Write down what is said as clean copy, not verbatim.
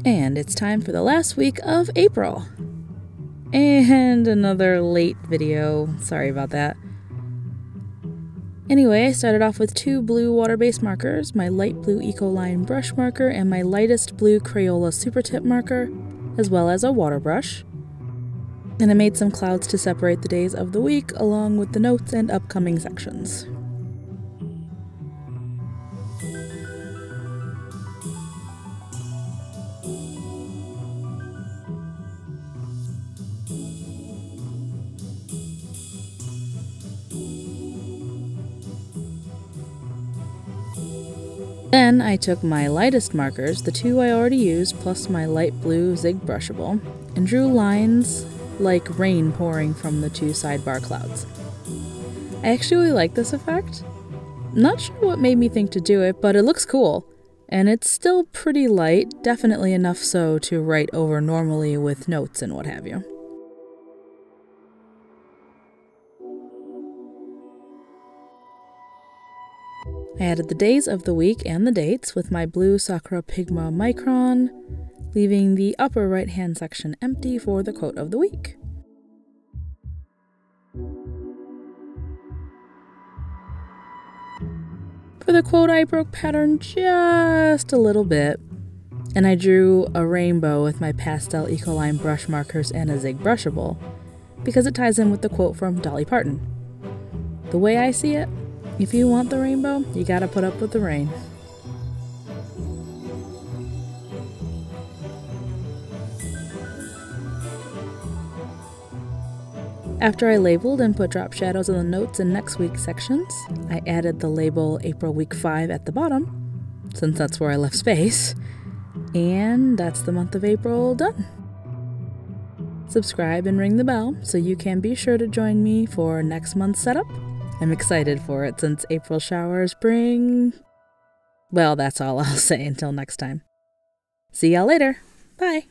And it's time for the last week of April. And another late video. Sorry about that. Anyway, I started off with 2 blue water-based markers, my light blue Ecoline brush marker and my lightest blue Crayola Super Tip marker, as well as a water brush. And I made some clouds to separate the days of the week, along with the notes and upcoming sections. Then I took my lightest markers, the 2 I already used, plus my light blue Zig Brushable, and drew lines like rain pouring from the 2 sidebar clouds. I actually really like this effect. Not sure what made me think to do it, but it looks cool. And it's still pretty light, definitely enough so to write over normally with notes and what have you. I added the days of the week and the dates with my blue Sakura Pigma Micron, leaving the upper right hand section empty for the quote of the week. For the quote, I broke pattern just a little bit, and I drew a rainbow with my pastel Ecoline brush markers and a Zig Brushable, because it ties in with the quote from Dolly Parton. The way I see it, if you want the rainbow, you gotta put up with the rain. After I labeled and put drop shadows on the notes in next week's sections, I added the label April Week 5 at the bottom, since that's where I left space, and that's the month of April done. Subscribe and ring the bell so you can be sure to join me for next month's setup. I'm excited for it since April showers bring... Well, that's all I'll say until next time. See y'all later. Bye.